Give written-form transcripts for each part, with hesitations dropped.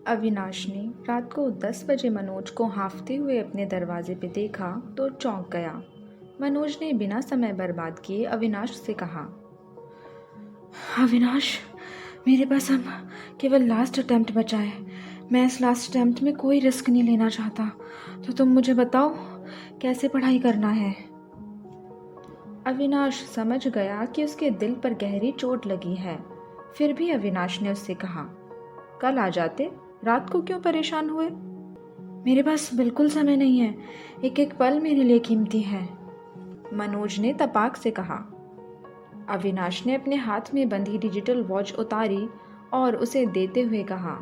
अविनाश ने रात को 10 बजे मनोज को हाँफते हुए अपने दरवाजे पे देखा तो चौंक गया। मनोज ने बिना समय बर्बाद किए अविनाश से कहा, अविनाश, मेरे पास अब केवल लास्ट अटेम्प्ट बचा है। मैं इस लास्ट अटेम्प्ट में कोई रिस्क नहीं लेना चाहता, तो तुम मुझे बताओ कैसे पढ़ाई करना है। अविनाश समझ गया कि उसके दिल पर गहरी चोट लगी है। फिर भी अविनाश ने उससे कहा, कल आ जाते, रात को क्यों परेशान हुए? मेरे पास बिल्कुल समय नहीं है, एक एक पल मेरे लिए कीमती है, मनोज ने तपाक से कहा। अविनाश ने अपने हाथ में बंधी डिजिटल वॉच उतारी और उसे देते हुए कहा,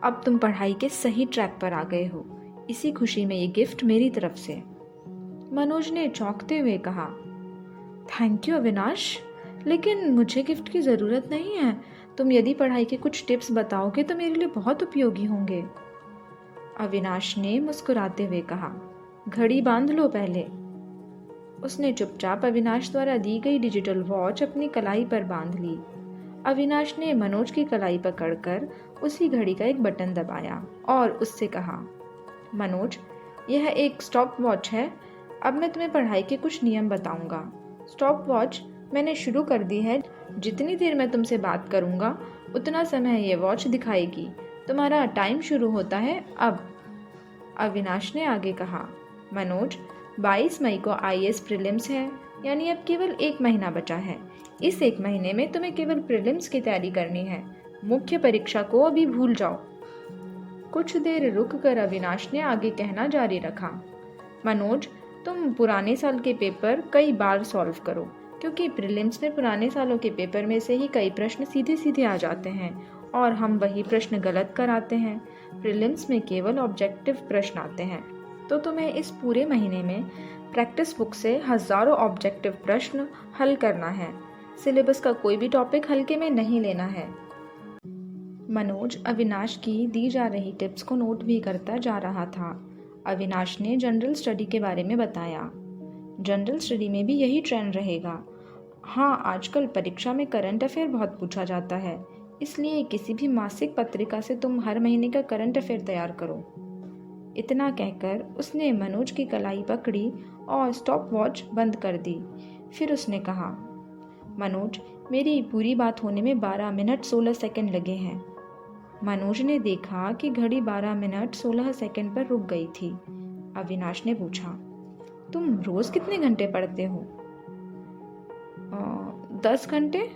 अब तुम पढ़ाई के सही ट्रैक पर आ गए हो, इसी खुशी में ये गिफ्ट मेरी तरफ से। मनोज ने चौंकते हुए कहा, थैंक यू अविनाश, लेकिन मुझे गिफ्ट की ज़रूरत नहीं है। तुम यदि पढ़ाई के कुछ टिप्स बताओगे तो मेरे लिए बहुत उपयोगी होंगे। अविनाश ने मुस्कुराते हुए कहा, घड़ी बांध लो पहले। उसने चुपचाप अविनाश द्वारा दी गई डिजिटल वॉच अपनी कलाई पर बांध ली। अविनाश ने मनोज की कलाई पकड़कर उसी घड़ी का एक बटन दबाया और उससे कहा, मनोज, यह एक स्टॉप वॉच है। अब मैं तुम्हें पढ़ाई के कुछ नियम बताऊंगा। स्टॉप वॉच मैंने शुरू कर दी है। जितनी देर मैं तुमसे बात करूंगा उतना समय ये वॉच दिखाएगी। तुम्हारा टाइम शुरू होता है अब। अविनाश ने आगे कहा, मनोज, 22 मई को आईएएस प्रीलिम्स है, यानी अब केवल 1 महीना बचा है। इस 1 महीने में तुम्हें केवल प्रीलिम्स की तैयारी करनी है। मुख्य परीक्षा को अभी भूल जाओ। कुछ देर रुककर अविनाश ने आगे कहना जारी रखा, मनोज, तुम पुराने साल के पेपर कई बार सॉल्व करो, क्योंकि प्रीलिम्स में पुराने सालों के पेपर में से ही कई प्रश्न सीधे सीधे आ जाते हैं और हम वही प्रश्न गलत कराते हैं। प्रीलिम्स में केवल ऑब्जेक्टिव प्रश्न आते हैं, तो तुम्हें इस पूरे महीने में प्रैक्टिस बुक से हजारों ऑब्जेक्टिव प्रश्न हल करना है। सिलेबस का कोई भी टॉपिक हल्के में नहीं लेना है। मनोज अविनाश की दी जा रही टिप्स को नोट भी करता जा रहा था। अविनाश ने जनरल स्टडी के बारे में बताया। जनरल स्टडी में भी यही ट्रेंड रहेगा। हाँ, आजकल परीक्षा में करंट अफेयर बहुत पूछा जाता है, इसलिए किसी भी मासिक पत्रिका से तुम हर महीने का करंट अफेयर तैयार करो। इतना कहकर उसने मनोज की कलाई पकड़ी और स्टॉप वॉच बंद कर दी। फिर उसने कहा, मनोज, मेरी पूरी बात होने में 12 मिनट 16 सेकंड लगे हैं। मनोज ने देखा कि घड़ी 12 मिनट 16 सेकंड पर रुक गई थी। अविनाश ने पूछा, तुम रोज कितने घंटे पढ़ते हो? 10 घंटे,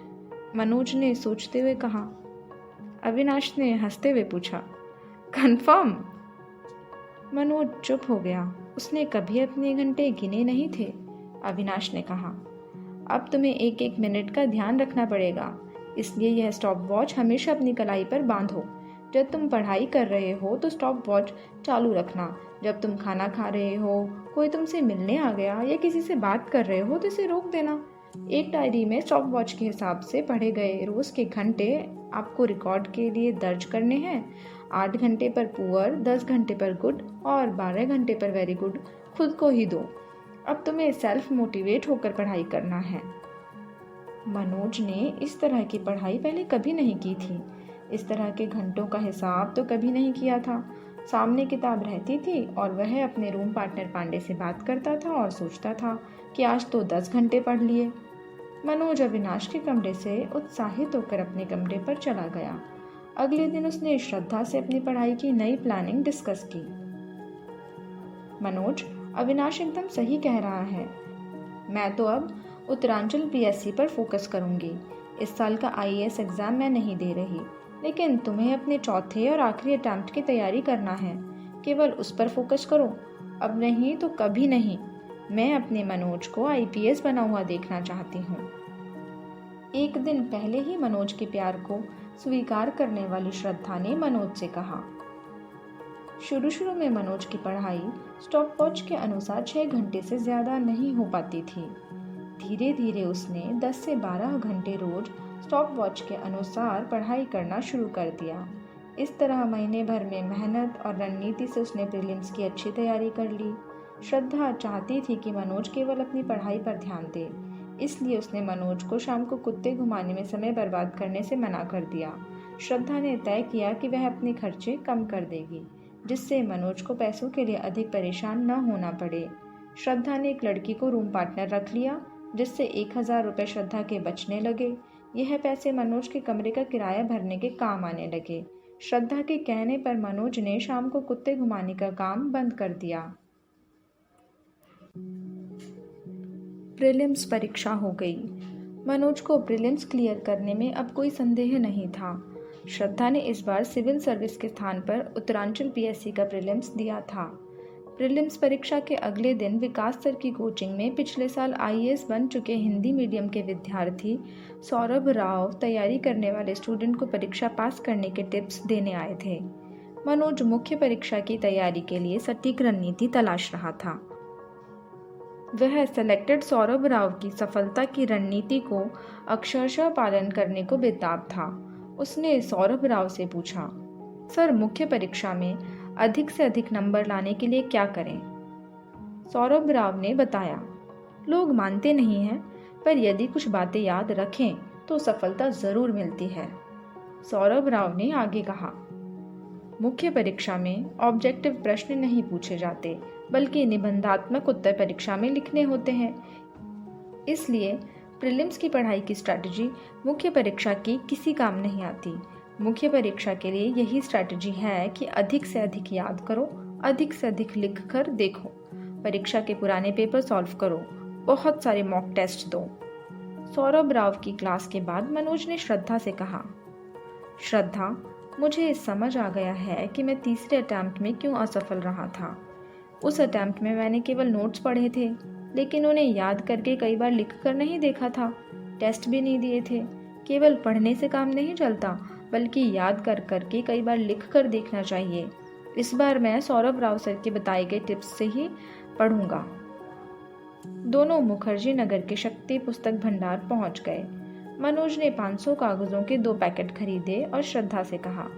मनोज ने सोचते हुए कहा। अविनाश ने हंसते हुए पूछा, कंफर्म? मनोज चुप हो गया। उसने कभी अपने घंटे गिने नहीं थे। अविनाश ने कहा, अब तुम्हें एक एक मिनट का ध्यान रखना पड़ेगा, इसलिए यह स्टॉप वॉच हमेशा अपनी कलाई पर बांधो। जब तुम पढ़ाई कर रहे हो तो स्टॉप वॉच चालू रखना। जब तुम खाना खा रहे हो, कोई तुमसे मिलने आ गया या किसी से बात कर रहे हो तो इसे रोक देना। एक डायरी में स्टॉप वॉच के हिसाब से पढ़े गए रोज के घंटे आपको रिकॉर्ड के लिए दर्ज करने हैं। 8 घंटे पर पुअर, 10 घंटे पर गुड और 12 घंटे पर वेरी गुड खुद को ही दो। अब तुम्हें सेल्फ मोटिवेट होकर पढ़ाई करना है। मनोज ने इस तरह की पढ़ाई पहले कभी नहीं की थी। इस तरह के घंटों का हिसाब तो कभी नहीं किया था। सामने किताब रहती थी और वह अपने रूम पार्टनर पांडे से बात करता था और सोचता था कि आज तो 10 घंटे पढ़ लिए। मनोज अविनाश के कमरे से उत्साहित होकर अपने कमरे पर चला गया। अगले दिन उसने श्रद्धा से अपनी पढ़ाई की नई प्लानिंग डिस्कस की। मनोज, अविनाश एकदम सही कह रहा है। मैं तो अब उत्तरांचल पीएससी पर फोकस करूंगी। इस साल का आईएएस एग्जाम मैं नहीं दे रही, लेकिन तुम्हें अपने चौथे और आखिरी अटेम्प्ट की तैयारी करना है। केवल उस पर फोकस करो। अब नहीं तो कभी नहीं। मैं अपने मनोज को आईपीएस बना हुआ देखना चाहती हूँ। एक दिन पहले ही मनोज के प्यार को स्वीकार करने वाली श्रद्धा ने मनोज से कहा। शुरू में मनोज की पढ़ाई स्टॉप वॉच के अनुसार 6 घंटे से ज़्यादा नहीं हो पाती थी। धीरे धीरे उसने 10 से 12 घंटे रोज स्टॉप वॉच के अनुसार पढ़ाई करना शुरू कर दिया। इस तरह महीने भर में मेहनत और रणनीति से उसने प्रीलिम्स की अच्छी तैयारी कर ली। श्रद्धा चाहती थी कि मनोज केवल अपनी पढ़ाई पर ध्यान दे, इसलिए उसने मनोज को शाम को कुत्ते घुमाने में समय बर्बाद करने से मना कर दिया। श्रद्धा ने तय किया कि वह अपने खर्चे कम कर देगी, जिससे मनोज को पैसों के लिए अधिक परेशान न होना पड़े। श्रद्धा ने एक लड़की को रूम पार्टनर रख लिया, जिससे 1,000 रुपये श्रद्धा के बचने लगे। यह पैसे मनोज के कमरे का किराया भरने के काम आने लगे। श्रद्धा के कहने पर मनोज ने शाम को कुत्ते घुमाने का काम बंद कर दिया। प्रीलिम्स परीक्षा हो गई। मनोज को प्रीलिम्स क्लियर करने में अब कोई संदेह नहीं था। श्रद्धा ने इस बार सिविल सर्विस के स्थान पर उत्तरांचल पीएससी का प्रीलिम्स दिया था। प्रीलिम्स परीक्षा के अगले दिन विकास सर की कोचिंग में पिछले साल आईएएस बन चुके हिंदी मीडियम के विद्यार्थी सौरभ राव तैयारी करने वाले स्टूडेंट को परीक्षा पास करने के टिप्स देने आए थे। मनोज मुख्य परीक्षा की तैयारी के लिए सटीक रणनीति तलाश रहा था। वह सेलेक्टेड सौरभ राव की सफलता की रणनीति को अक्षरशः पालन करने को बेताब था। उसने सौरभ राव से पूछा, सर मुख्य परीक्षा में अधिक से अधिक नंबर लाने के लिए क्या करें? सौरभ राव ने बताया, लोग मानते नहीं हैं, पर यदि कुछ बातें याद रखें तो सफलता जरूर मिलती है। सौरभ राव ने आगे कहा, मुख्य परीक्षा में ऑब्जेक्टिव प्रश्न नहीं पूछे जाते, बल्कि निबंधात्मक उत्तर परीक्षा में लिखने होते हैं। इसलिए प्रीलिम्स की पढ़ाई की स्ट्रैटेजी मुख्य परीक्षा की किसी काम नहीं आती। मुख्य परीक्षा के लिए यही स्ट्रैटेजी है कि अधिक से अधिक याद करो, अधिक से अधिक लिख कर देखो, परीक्षा के पुराने पेपर सॉल्व करो, बहुत सारे मॉक टेस्ट दो। सौरभ राव की क्लास के बाद मनोज ने श्रद्धा से कहा, श्रद्धा, मुझे समझ आ गया है कि मैं तीसरे अटेम्प्ट में क्यों असफल रहा था। उस अटेम्प्ट में मैंने केवल नोट्स पढ़े थे, लेकिन उन्हें याद करके कई बार लिख कर नहीं देखा था। टेस्ट भी नहीं दिए थे। केवल पढ़ने से काम नहीं चलता, बल्कि याद कर करके कई बार लिख कर देखना चाहिए। इस बार मैं सौरभ राव सर के बताए गए टिप्स से ही पढ़ूंगा। दोनों मुखर्जी नगर के शक्ति पुस्तक भंडार पहुंच गए। मनोज ने 500 कागजों के 2 पैकेट खरीदे और श्रद्धा से कहा,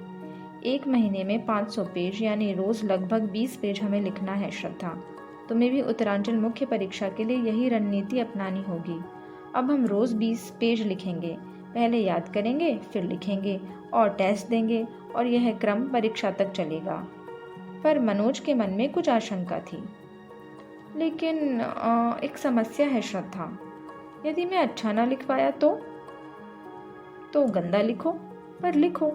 1 महीने में 500 पेज यानी रोज लगभग 20 पेज हमें लिखना है। श्रद्धा, तुम्हें भी उत्तरांचल मुख्य परीक्षा के लिए यही रणनीति अपनानी होगी। अब हम रोज 20 पेज लिखेंगे, पहले याद करेंगे, फिर लिखेंगे और टेस्ट देंगे, और यह क्रम परीक्षा तक चलेगा। पर मनोज के मन में कुछ आशंका थी। लेकिन एक समस्या है श्रद्धा, यदि मैं अच्छा ना लिख पाया तो गंदा लिखो, पर लिखो।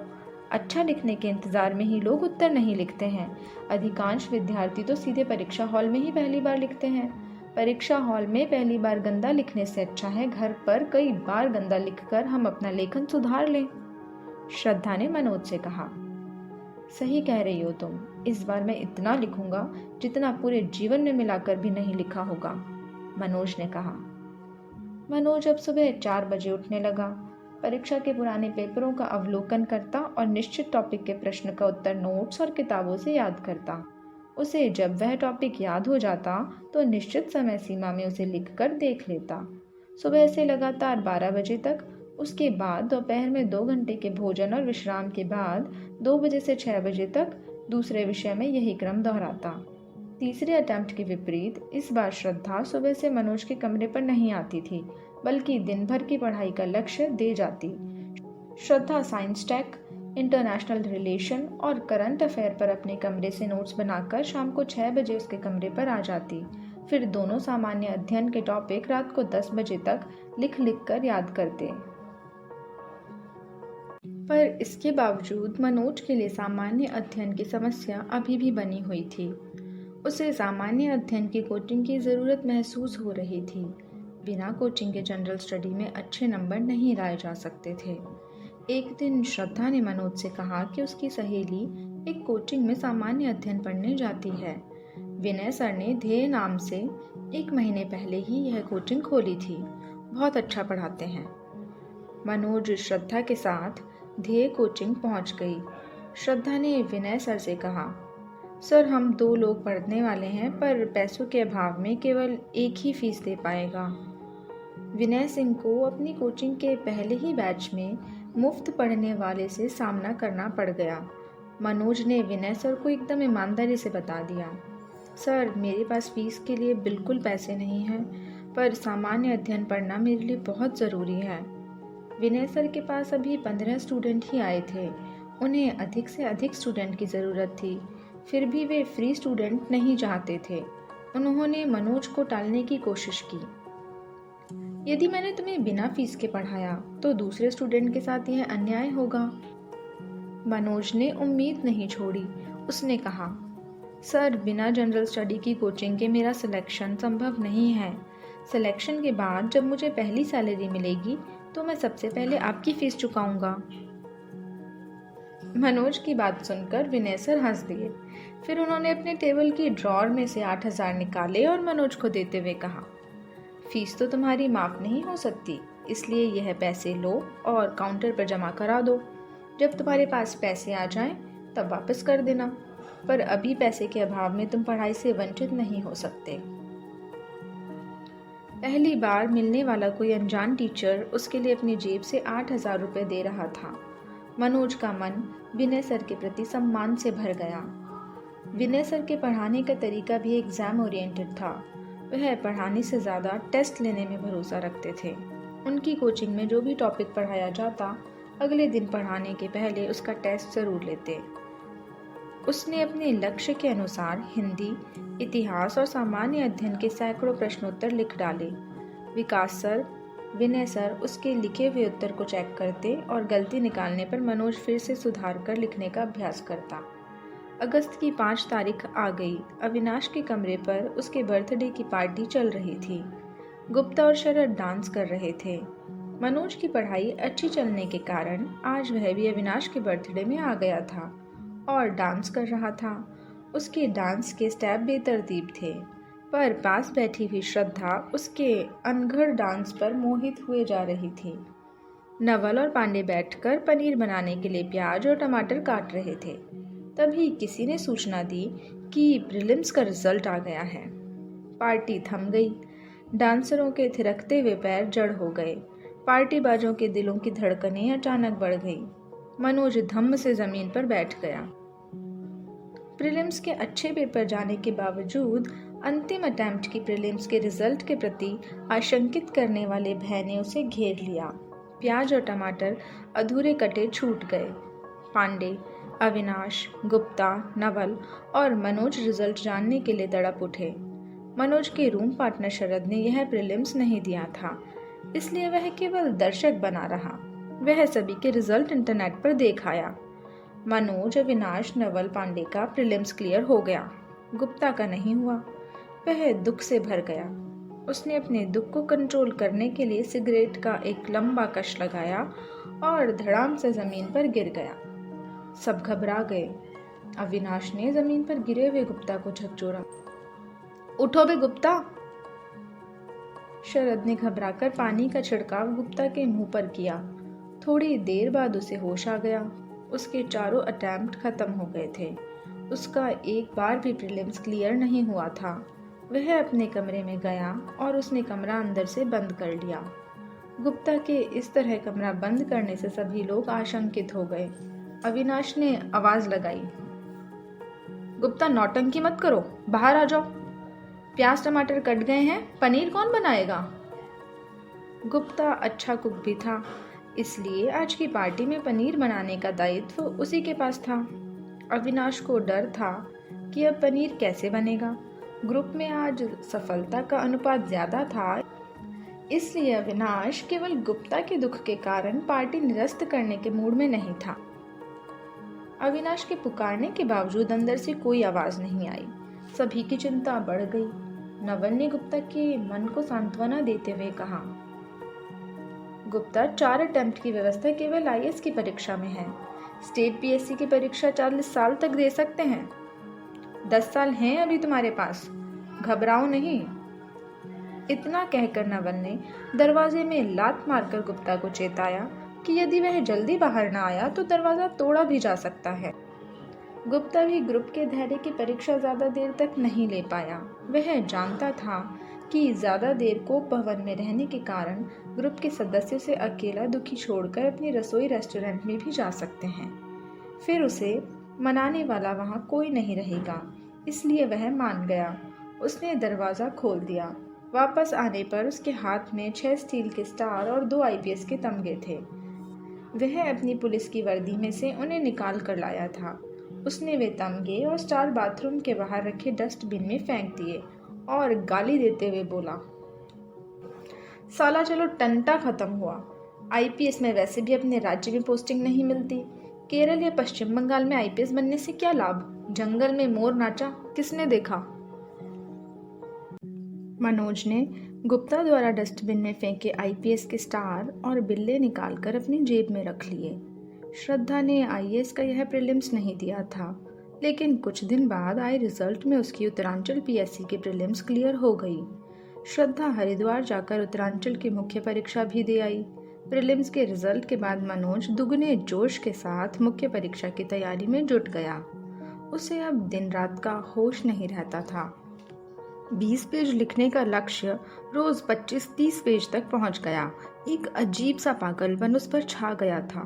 अच्छा लिखने के इंतजार में ही लोग उत्तर नहीं लिखते हैं। अधिकांश विद्यार्थी तो सीधे परीक्षा हॉल में ही पहली बार लिखते हैं। परीक्षा हॉल में पहली बार गंदा लिखने से अच्छा है घर पर कई बार गंदा लिखकर हम अपना लेखन सुधार लें। श्रद्धा ने मनोज से कहा, सही कह रही हो तुम। इस बार मैं इतना लिखूंगा जितना पूरे जीवन में मिलाकर भी नहीं लिखा होगा, मनोज ने कहा। मनोज अब सुबह 4 बजे उठने लगा। परीक्षा के पुराने पेपरों का अवलोकन करता और निश्चित टॉपिक के प्रश्न का उत्तर नोट्स और किताबों से याद करता। उसे जब वह टॉपिक याद हो जाता तो निश्चित समय सीमा में उसे लिखकर देख लेता। सुबह से लगातार 12 बजे तक, उसके बाद दोपहर में 2 घंटे के भोजन और विश्राम के बाद 2 बजे से 6 बजे तक दूसरे विषय में यही क्रम दोहराता। तीसरे अटेम्प्ट के विपरीत इस बार श्रद्धा सुबह से मनोज के कमरे पर नहीं आती थी, बल्कि दिन भर की पढ़ाई का लक्ष्य दे जाती। श्रद्धा साइंस टेक, इंटरनेशनल रिलेशन और करंट अफेयर पर अपने कमरे से नोट्स बनाकर शाम को 6 बजे उसके कमरे पर आ जाती। फिर दोनों सामान्य अध्ययन के टॉपिक रात को 10 बजे तक लिख कर याद करते। पर इसके बावजूद मनोज के लिए सामान्य अध्ययन की समस्या अभी भी बनी हुई थी। उसे सामान्य अध्ययन की कोचिंग की ज़रूरत महसूस हो रही थी। बिना कोचिंग के जनरल स्टडी में अच्छे नंबर नहीं लाए जा सकते थे। एक दिन श्रद्धा ने मनोज से कहा कि उसकी सहेली एक कोचिंग में सामान्य अध्ययन पढ़ने जाती है। विनय सर ने ध्येय नाम से 1 महीने पहले ही यह कोचिंग खोली थी। बहुत अच्छा पढ़ाते हैं। मनोज श्रद्धा के साथ ध्येय कोचिंग पहुंच गई। श्रद्धा ने विनय सर से कहा, सर हम 2 लोग पढ़ने वाले हैं, पर पैसों के अभाव में केवल एक ही फीस दे पाएगा। विनय सिंह को अपनी कोचिंग के पहले ही बैच में मुफ्त पढ़ने वाले से सामना करना पड़ गया। मनोज ने विनय सर को एकदम ईमानदारी से बता दिया, सर मेरे पास फीस के लिए बिल्कुल पैसे नहीं हैं, पर सामान्य अध्ययन पढ़ना मेरे लिए बहुत ज़रूरी है। विनय सर के पास अभी 15 स्टूडेंट ही आए थे। उन्हें अधिक से अधिक स्टूडेंट की ज़रूरत थी, फिर भी वे फ्री स्टूडेंट नहीं चाहते थे। उन्होंने मनोज को टालने की कोशिश की। यदि मैंने तुम्हें बिना फीस के पढ़ाया तो दूसरे स्टूडेंट के साथ यह अन्याय होगा। मनोज ने उम्मीद नहीं छोड़ी। उसने कहा, सर, बिना जनरल स्टडी की कोचिंग के मेरा सिलेक्शन संभव नहीं है। सिलेक्शन के बाद जब मुझे पहली सैलरी मिलेगी तो मैं सबसे पहले आपकी फीस चुकाऊंगा। मनोज की बात सुनकर विनय सर हंस दिए। फिर उन्होंने अपने टेबल की ड्रॉर में से 8,000 निकाले और मनोज को देते हुए कहा, फीस तो तुम्हारी माफ नहीं हो सकती, इसलिए यह पैसे लो और काउंटर पर जमा करा दो। जब तुम्हारे पास पैसे आ जाएं, तब वापस कर देना, पर अभी पैसे के अभाव में तुम पढ़ाई से वंचित नहीं हो सकते। पहली बार मिलने वाला कोई अनजान टीचर उसके लिए अपनी जेब से 8,000 रुपये दे रहा था। मनोज का मन विनय सर के प्रति सम्मान से भर गया। विनय सर के पढ़ाने का तरीका भी एग्जाम ओरिएंटेड था। वह पढ़ाने से ज़्यादा टेस्ट लेने में भरोसा रखते थे। उनकी कोचिंग में जो भी टॉपिक पढ़ाया जाता, अगले दिन पढ़ाने के पहले उसका टेस्ट ज़रूर लेते। उसने अपने लक्ष्य के अनुसार हिंदी, इतिहास और सामान्य अध्ययन के सैकड़ों प्रश्नोत्तर लिख डाले। विकास सर, विनय सर उसके लिखे हुए उत्तर को चेक करते और गलती निकालने पर मनोज फिर से सुधार कर लिखने का अभ्यास करता। अगस्त की 5 तारीख आ गई। अविनाश के कमरे पर उसके बर्थडे की पार्टी चल रही थी। गुप्ता और शरद डांस कर रहे थे। मनोज की पढ़ाई अच्छी चलने के कारण आज वह भी अविनाश के बर्थडे में आ गया था और डांस कर रहा था। उसके डांस के स्टेप बेतरतीब थे, पर पास बैठी हुई श्रद्धा उसके अनघड़ डांस पर मोहित हुए जा रही थी। नवल और पांडे बैठकर पनीर बनाने के लिए प्याज और टमाटर काट रहे थे। तभी किसी ने सूचना दी कि प्रीलिम्स का रिजल्ट आ गया है। पार्टी थम गई। डांसरों के थिरकते हुए पैर जड़ हो गए। पार्टी बाजों के दिलों की धड़कनें अचानक बढ़ गई। मनोज धम्म से जमीन पर बैठ गया। प्रीलिम्स के अच्छे पेपर जाने के बावजूद अंतिम अटेम्प्ट की प्रीलिम्स के रिजल्ट के प्रति आशंकित करने वाले भय ने उसे घेर लिया। प्याज और टमाटर अधूरे कटे छूट गए। पांडे, अविनाश, गुप्ता, नवल और मनोज रिजल्ट जानने के लिए तड़प उठे। मनोज के रूम पार्टनर शरद ने यह प्रीलिम्स नहीं दिया था, इसलिए वह केवल दर्शक बना रहा। वह सभी के रिजल्ट इंटरनेट पर देख आया। मनोज, अविनाश, नवल, पांडे का प्रीलिम्स क्लियर हो गया। गुप्ता का नहीं हुआ। वह दुख से भर गया। उसने अपने दुख को कंट्रोल करने के लिए सिगरेट का एक लंबा कश लगाया और धड़ाम से जमीन पर गिर गया। सब घबरा गए। अविनाश ने जमीन पर गिरे हुए गुप्ता को झकझोरा। उठो बे गुप्ता! शरद ने घबराकर पानी का छिड़काव गुप्ता के मुंह पर किया। थोड़ी देर बाद उसे होश आ गया। उसके चारों अटेम्प्ट खत्म हो गए थे। उसका एक बार भी प्रीलिम्स क्लियर नहीं हुआ था। वह अपने कमरे में गया और उसने कमरा अंदर से बंद कर लिया। गुप्ता के इस तरह कमरा बंद करने से सभी लोग आशंकित हो गए। अविनाश ने आवाज लगाई, गुप्ता, नौटंकी मत करो, बाहर आ जाओ। प्याज टमाटर कट गए हैं, पनीर कौन बनाएगा? गुप्ता अच्छा कुक भी था, इसलिए आज की पार्टी में पनीर बनाने का दायित्व उसी के पास था। अविनाश को डर था कि अब पनीर कैसे बनेगा। ग्रुप में आज सफलता का अनुपात ज्यादा था, इसलिए अविनाश केवल गुप्ता के दुख के कारण पार्टी निरस्त करने के मूड में नहीं था। अविनाश के पुकारने के बावजूद अंदर से कोई आवाज नहीं आई। सभी की चिंता बढ़ गई। नवल ने गुप्ता के मन को सांत्वना देते हुए कहा, गुप्ता, 4 अटेम्प्ट की व्यवस्था केवल आईएएस की परीक्षा में है। स्टेट पीएससी की परीक्षा 40 साल तक दे सकते हैं। 10 साल हैं अभी तुम्हारे पास, घबराओ नहीं। इतना कहकर नवल ने दरवाजे में लात मारकर गुप्ता को चेताया कि यदि वह जल्दी बाहर न आया तो दरवाजा तोड़ा भी जा सकता है। गुप्ता भी ग्रुप के धैर्य की परीक्षा ज्यादा देर तक नहीं ले पाया। वह जानता था कि ज्यादा देर कोप भवन में रहने के कारण ग्रुप के सदस्यों से अकेला दुखी छोड़कर अपनी रसोई रेस्टोरेंट में भी जा सकते हैं। फिर उसे मनाने वाला वहां कोई नहीं रहेगा, इसलिए वह मान गया। उसने दरवाजा खोल दिया। वापस आने पर उसके हाथ में 6 स्टील के स्टार और 2 आईपीएस के तमगे थे। वह अपनी पुलिस की वर्दी में से उन्हें निकाल कर लाया था। उसने वे तमगे और स्टार बाथरूम के बाहर रखे डस्टबिन में फेंक दिए और गाली देते हुए बोला, साला चलो टंटा खत्म हुआ। आईपीएस में वैसे भी अपने राज्य में पोस्टिंग नहीं मिलती। केरल या पश्चिम बंगाल में आईपीएस बनने से क्या लाभ? जंगल में मोर नाचा किसने देखा? मनोज ने गुप्ता द्वारा डस्टबिन में फेंके आईपीएस के स्टार और बिल्ले निकालकर अपनी जेब में रख लिए। श्रद्धा ने आईएएस का यह प्रीलिम्स नहीं दिया था, लेकिन कुछ दिन बाद आए रिजल्ट में उसकी उत्तरांचल पीएससी की प्रीलिम्स क्लियर हो गई। श्रद्धा हरिद्वार जाकर उत्तरांचल की मुख्य परीक्षा भी दे आई। प्रीलिम्स के रिजल्ट के बाद मनोज दुगने जोश के साथ मुख्य परीक्षा की तैयारी में जुट गया। उसे अब दिन रात का होश नहीं रहता था। 20 पेज लिखने का लक्ष्य रोज 25-30 पेज तक पहुंच गया। एक अजीब सा पागलपन उस पर छा गया था।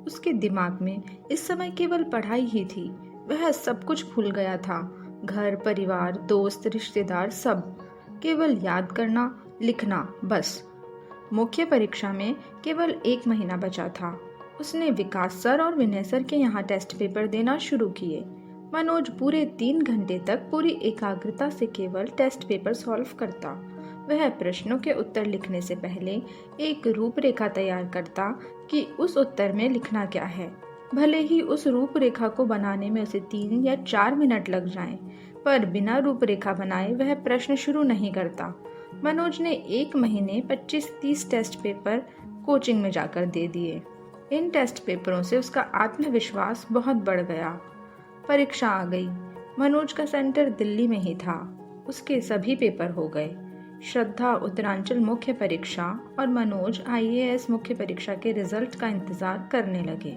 उसके दिमाग में इस समय केवल पढ़ाई ही थी। वह सब कुछ भूल गया था, घर, परिवार, दोस्त, रिश्तेदार, सब। केवल याद करना, लिखना, बस। मुख्य परीक्षा में केवल 1 महीना बचा था। उसने विकास सर और विनय सर के यहाँ टेस्ट पेपर देना शुरू किए। मनोज पूरे 3 घंटे तक पूरी एकाग्रता से केवल टेस्ट पेपर सॉल्व करता। वह प्रश्नों के उत्तर लिखने से पहले एक रूपरेखा तैयार करता कि उस उत्तर में लिखना क्या है। भले ही उस रूपरेखा को बनाने में उसे 3 या 4 मिनट लग जाएं, पर बिना रूपरेखा बनाए वह प्रश्न शुरू नहीं करता। मनोज ने 1 महीने 25-30 टेस्ट पेपर कोचिंग में जाकर दे दिए। इन टेस्ट पेपरों से उसका आत्मविश्वास बहुत बढ़ गया। परीक्षा आ गई। मनोज का सेंटर दिल्ली में ही था। उसके सभी पेपर हो गए। श्रद्धा उत्तरांचल मुख्य परीक्षा और मनोज आईएएस मुख्य परीक्षा के रिजल्ट का इंतजार करने लगे।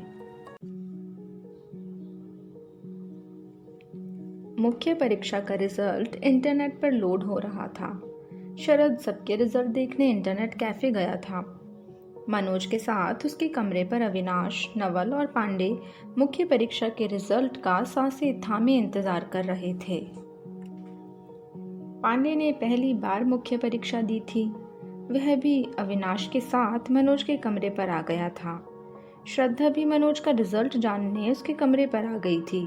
मुख्य परीक्षा का रिजल्ट इंटरनेट पर लोड हो रहा था। शरद सबके रिजल्ट देखने इंटरनेट कैफे गया था। मनोज के साथ उसके कमरे पर अविनाश, नवल और पांडे मुख्य परीक्षा के रिजल्ट का सांसें थामे इंतजार कर रहे थे। पांडे ने पहली बार मुख्य परीक्षा दी थी। वह भी अविनाश के साथ मनोज के कमरे पर आ गया था। श्रद्धा भी मनोज का रिजल्ट जानने उसके कमरे पर आ गई थी।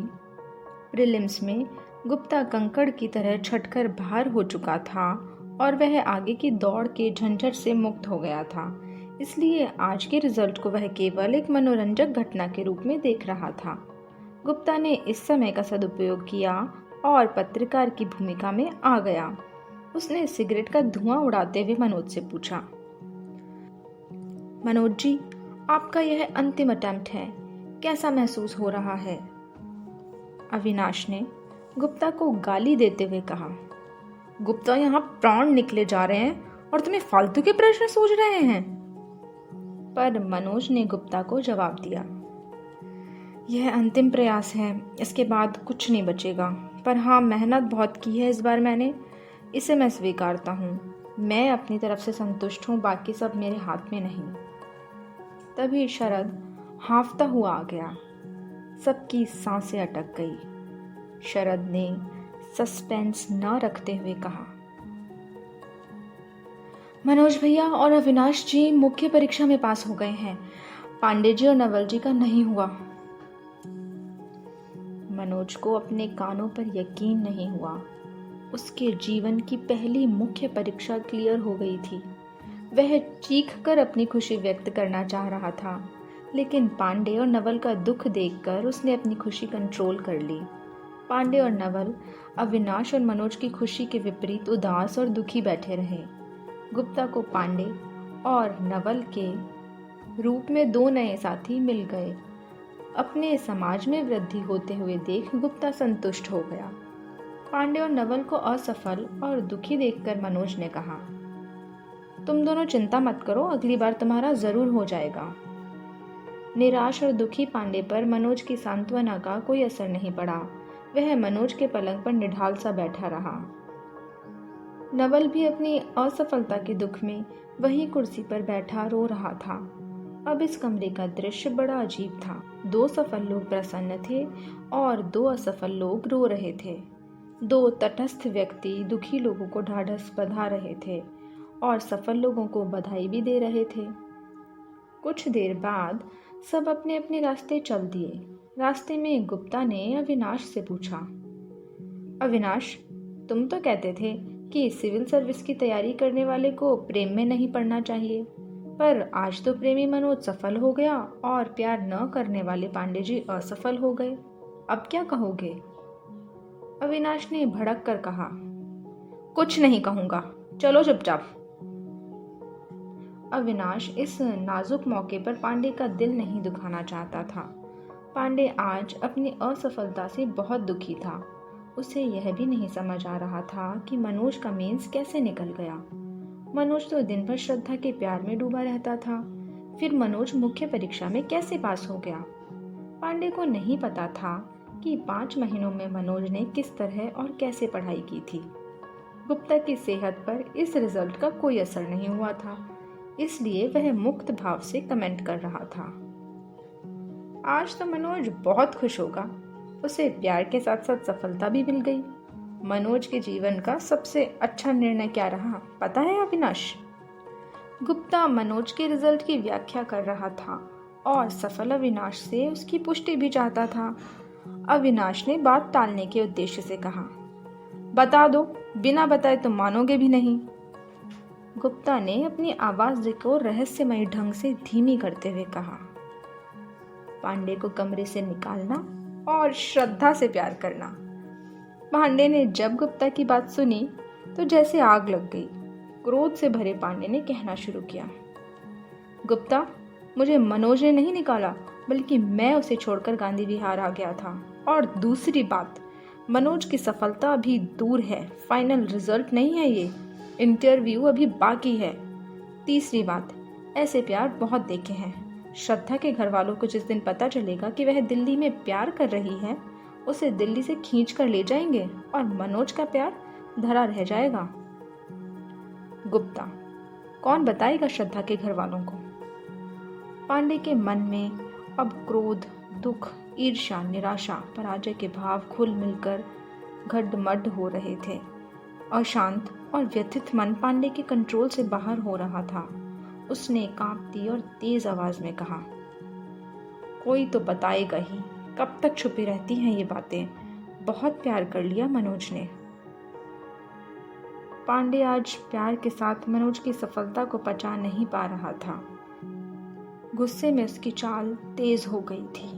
प्रीलिम्स में गुप्ता कंकड़ की तरह छटकर बाहर हो चुका था और वह आगे की दौड़ के झंझट से मुक्त हो गया था। इसलिए आज के रिजल्ट को वह केवल एक मनोरंजक घटना के रूप में देख रहा था। गुप्ता ने इस समय का सदुपयोग किया और पत्रकार की भूमिका में आ गया। उसने सिगरेट का धुआं उड़ाते हुए मनोज से पूछा, मनोज जी, आपका यह अंतिम अटेम्प्ट है, कैसा महसूस हो रहा है? अविनाश ने गुप्ता को गाली देते हुए कहा, गुप्ता, यहाँ प्राण निकले जा रहे हैं और तुम्हें फालतू के प्रश्न सूझ रहे हैं। पर मनोज ने गुप्ता को जवाब दिया, यह अंतिम प्रयास है, इसके बाद कुछ नहीं बचेगा। पर हाँ, मेहनत बहुत की है इस बार मैंने, इसे मैं स्वीकारता हूँ। मैं अपनी तरफ से संतुष्ट हूँ, बाकी सब मेरे हाथ में नहीं। तभी शरद हांफता हुआ आ गया। सबकी सांसें अटक गई। शरद ने सस्पेंस न रखते हुए कहा, मनोज भैया और अविनाश जी मुख्य परीक्षा में पास हो गए हैं, पांडे जी और नवल जी का नहीं हुआ। मनोज को अपने कानों पर यकीन नहीं हुआ। उसके जीवन की पहली मुख्य परीक्षा क्लियर हो गई थी। वह चीखकर अपनी खुशी व्यक्त करना चाह रहा था, लेकिन पांडे और नवल का दुख देखकर उसने अपनी खुशी कंट्रोल कर ली। पांडे और नवल अविनाश और मनोज की खुशी के विपरीत उदास और दुखी बैठे रहे। गुप्ता को पांडे और नवल के रूप में 2 नए साथी मिल गए। अपने समाज में वृद्धि होते हुए देख गुप्ता संतुष्ट हो गया। पांडे और नवल को असफल और दुखी देखकर मनोज ने कहा, तुम दोनों चिंता मत करो, अगली बार तुम्हारा जरूर हो जाएगा। निराश और दुखी पांडे पर मनोज की सांत्वना का कोई असर नहीं पड़ा। वह मनोज के पलंग पर निढाल सा बैठा रहा। नवल भी अपनी असफलता के दुख में वही कुर्सी पर बैठा रो रहा था। अब इस कमरे का दृश्य बड़ा अजीब था। 2 सफल लोग प्रसन्न थे और 2 असफल लोग रो रहे थे। दो तटस्थ व्यक्ति दुखी लोगों को ढाढ़स बंधा रहे थे और सफल लोगों को बधाई भी दे रहे थे। कुछ देर बाद सब अपने अपने रास्ते चल दिए। रास्ते में गुप्ता ने अविनाश से पूछा, अविनाश, तुम तो कहते थे कि सिविल सर्विस की तैयारी करने वाले को प्रेम में नहीं पड़ना चाहिए, पर आज तो प्रेमी मनोज सफल हो गया और प्यार न करने वाले पांडे जी असफल हो गए। अब क्या कहोगे? अविनाश ने भड़क कर कहा, कुछ नहीं कहूंगा, चलो चुपचाप। अविनाश इस नाजुक मौके पर पांडे का दिल नहीं दुखाना चाहता था। पांडे आज अपनी असफलता से बहुत दुखी था। उसे यह भी नहीं समझ आ रहा था कि मनोज का मेंस कैसे निकल गया। मनोज तो दिन भर श्रद्धा के प्यार में डूबा रहता था, फिर मनोज मुख्य परीक्षा में कैसे पास हो गया? पांडे को नहीं पता था कि 5 महीनों में मनोज ने किस तरह और कैसे पढ़ाई की थी। गुप्ता की सेहत पर इस रिजल्ट का कोई असर नहीं हुआ था, इसलिए वह मुक्त भाव से कमेंट कर रहा था। आज तो मनोज बहुत खुश होगा, उसे प्यार के साथ साथ सफलता भी मिल गई। मनोज के जीवन का सबसे अच्छा निर्णय क्या रहा पता है अविनाश? गुप्ता मनोज के रिजल्ट की व्याख्या कर रहा था और सफल अविनाश से उसकी पुष्टि भी चाहता था। अविनाश ने बात टालने के उद्देश्य से कहा, बता दो, बिना बताए तुम मानोगे भी नहीं। गुप्ता ने अपनी आवाज को रहस्यमयी ढंग से धीमी करते हुए कहा, पांडे को कमरे से निकालना और श्रद्धा से प्यार करना। पांडे ने जब गुप्ता की बात सुनी तो जैसे आग लग गई। क्रोध से भरे पांडे ने कहना शुरू किया, गुप्ता, मुझे मनोज ने नहीं निकाला, बल्कि मैं उसे छोड़कर गांधी विहार आ गया था। और दूसरी बात, मनोज की सफलता अभी दूर है, फाइनल रिजल्ट नहीं है ये, इंटरव्यू अभी बाकी है। तीसरी बात, ऐसे प्यार बहुत देखे हैं। श्रद्धा के घर वालों को जिस दिन पता चलेगा कि वह दिल्ली में प्यार कर रही है, उसे दिल्ली से खींच कर ले जाएंगे और मनोज का प्यार धरा रह जाएगा। गुप्ता, कौन बताएगा श्रद्धा के घर वालों को? पांडे के मन में अब क्रोध, दुख, ईर्ष्या, निराशा, पराजय के भाव घुल मिलकर गड्ढमड्ढ हो रहे थे। अशांत और व्यथित मन पांडे के कंट्रोल से बाहर हो रहा था। उसने कांपती और तेज आवाज में कहा, कोई तो बताएगा ही, कब तक छुपी रहती हैं ये बातें? बहुत प्यार कर लिया मनोज ने। पांडे आज प्यार के साथ मनोज की सफलता को पचा नहीं पा रहा था। गुस्से में उसकी चाल तेज हो गई थी।